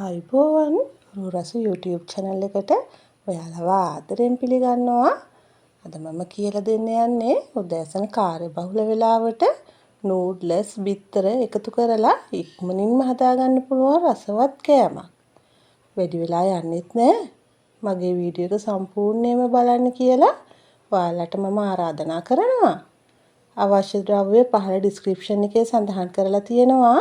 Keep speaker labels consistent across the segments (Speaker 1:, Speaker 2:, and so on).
Speaker 1: ආයුබෝවන් රස YouTube channel එකට ඔයාලව ආදරෙන් පිළිගන්නවා. අද මම කියලා දෙන්න යන්නේ උදෑසන කාර්යබහුල වෙලාවට නූඩ්ලස් බිත්තර එකතු කරලා ඉක්මනින්ම හදාගන්න පුළුවන් රසවත් කෑමක්. වැඩි වෙලා යන්නෙත් නෑ. මගේ වීඩියෝ එක සම්පූර්ණයෙන්ම බලන්න කියලා ඔයාලට මම ආරාධනා කරනවා. අවශ්‍ය ද්‍රව්‍ය පහළ description එකේ සඳහන් කරලා තියෙනවා.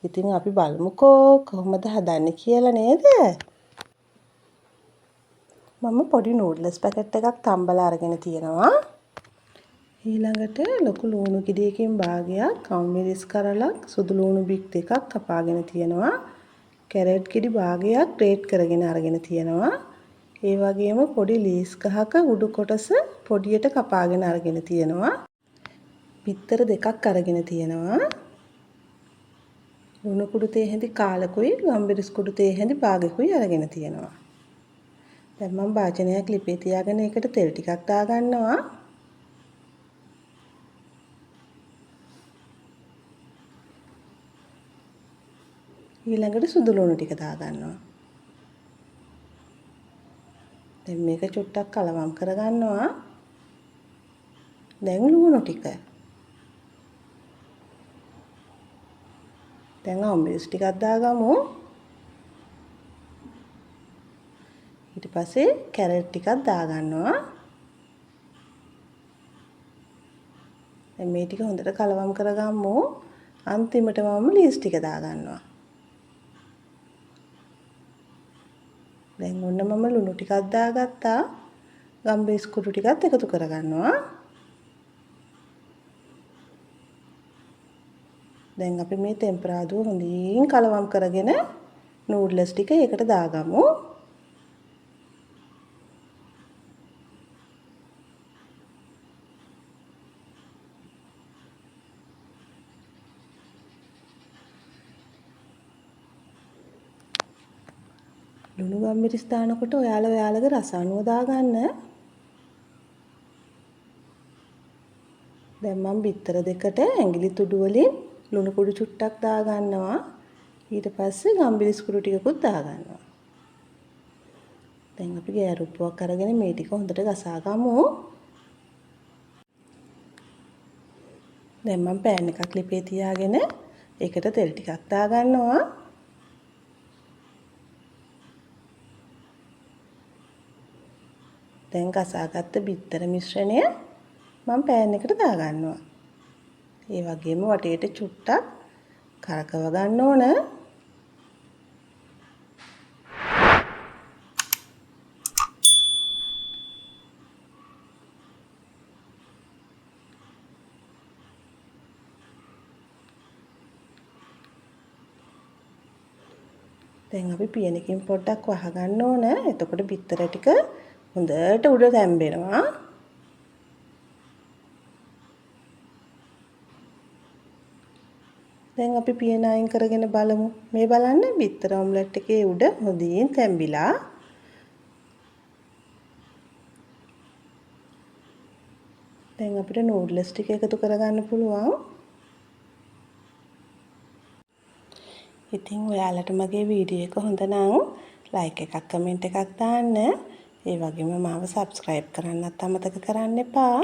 Speaker 1: ඉතින් අපි බලමුකෝ කොහොමද හදන්නේ කියලා නේද? මම පොඩි නූඩ්ලස් පැකට් එකක් තම්බලා අරගෙන තියෙනවා. ඊළඟට ලොකු ලුණු ගෙඩියකින් භාගයක් කම්මිරිස් කරලක් සුදු ලුණු බික් දෙකක් කපාගෙන තියෙනවා. කැරට් ගෙඩි භාගයක් ග්‍රේට් කරගෙන අරගෙන තියෙනවා. ඒ වගේම පොඩි ලීස් ගහක උඩු කොටස පොඩියට කපාගෙන අරගෙන තියෙනවා. බිත්තර දෙකක් අරගෙන තියෙනවා. ලුණු කුඩු තේ හැඳි කාලකුයි ගම්බිරිස් කුඩු තේ හැඳි භාගයකුයි අරගෙන තියෙනවා. දැන් මම භාජනයක් ලිපේ තියාගෙන ඒකට තෙල් ටිකක් දාගන්නවා. ඊළඟට සුදු ලුණු ටික දාගන්නවා. දැන් මේක චුට්ටක් කලවම් කරගන්නවා. දැන් ලුණු ටික. දැන් අම්බිරිස් ටිකක් දාගමු. ඊට පස්සේ කැරට් ටිකක් දාගන්නවා. දැන් මේ ටික හොඳට කලවම් කරගමු. අන්තිමට මම ලීස් ටික දාගන්නවා. දැන් ඔන්න මම ලුණු ටිකක් දාගත්තා. ගම්බිරිස් කුඩු ටිකත් එකතු කරගන්නවා. දැන් අපි මේ ටෙම්පරාදුව හොඳින් කලවම් කරගෙන නූඩ්ලස් ටික ඒකට දාගමු. ලුණු ගම්මිරිස් දානකොට ඔයාලගේ රස අනුව දාගන්න. දැන් මම බිත්තර දෙකට ඇඟිලි තුඩු වලින් ලුණු කුඩු චුට්ටක් දාගන්නවා. ඊට පස්සේ ගම්බිරිස් කුඩු ටිකකුත් දාගන්නවා. දැන් අපි ගෑරුප්පුවක් අරගෙන මේ ටික හොඳට ගසා ගමු. දැන් මම පෑන් එකක් ලිපේ තියාගෙන ඒකට තෙල් ටිකක් දාගන්නවා. දැන් ගසාගත්ත බිත්තර මිශ්‍රණය මම පෑන් එකට දාගන්නවා. ඒ වගේම වටේට චුට්ටක් කරකව ගන්න ඕන. දැන් අපි පියනකින් පොඩ්ඩක් වහගන්න ඕන. එතකොට බිත්තර ටික හොඳට උඩ තැම්බෙනවා. දැන් අපි පියන අයින් කරගෙන බලමු. මේ බලන්න බිත්තර ඔම්ලට් එකේ උඩ හොඳින් තැම්බිලා. දැන් අපිට නූඩ්ලස් ටික එකතු කරගන්න පුළුවන්. ඉතින් ඔයාලට මගේ වීඩියෝ එක හොඳ නම් ලයික් එකක් කමෙන්ට් එකක් දාන්න. ඒ වගේම මාව සබ්ස්ක්‍රයිබ් කරන්නත් අමතක කරන්න එපා.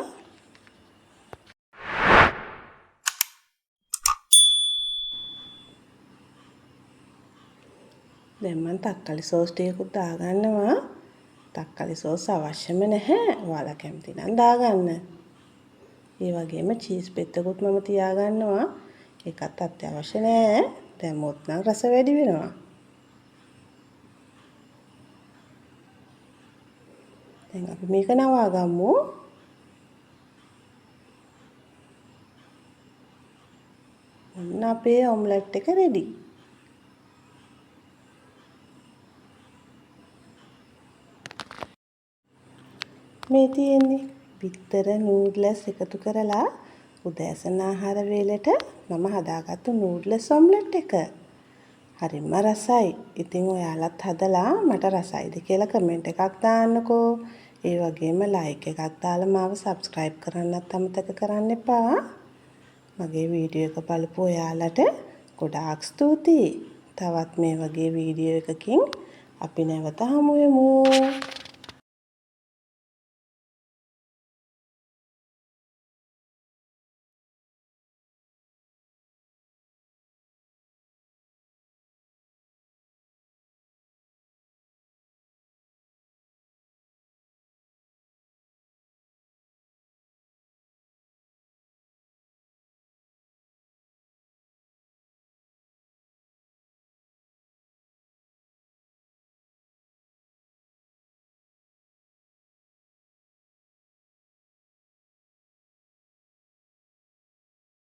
Speaker 1: දැන් මම තක්කාලි සෝස් ටිකකුත් දාගන්නවා. තක්කාලි සෝස් අවශ්‍යම නැහැ. ඔයාලා කැමති නම් දාගන්න. ඒ වගේම චීස් පෙත්තකුත් මම තියාගන්නවා. ඒකත් අත්‍යවශ්‍ය නැහැ. දැම්මොත් නම් රස වැඩි වෙනවා. දැන් අපි මේක නවා ගමු. ඔන්න අපේ ඔම්ලට් එක රෙඩි. මේ තියෙන්නේ බිත්තර නූඩ්ලස් එකතු කරලා උදෑසන ආහාර වේලට මම හදාගත්තු නූඩ්ලස් ඔම්ලට් එක. හරිම රසයි. ඉතින් ඔයාලත් හදලා මට රසයිද කියලා කමෙන්ට් එකක් දාන්නකෝ. ඒ වගේම ලයික් එකක් දාලා මාව සබ්ස්ක්‍රයිබ් කරන්නත් අමතක කරන්න එපා. මගේ වීඩියෝ එක බලපු ඔයාලට ගොඩාක් ස්තුතියි. තවත් මේ වගේ වීඩියෝ එකකින් අපි නැවත හමු වෙමු.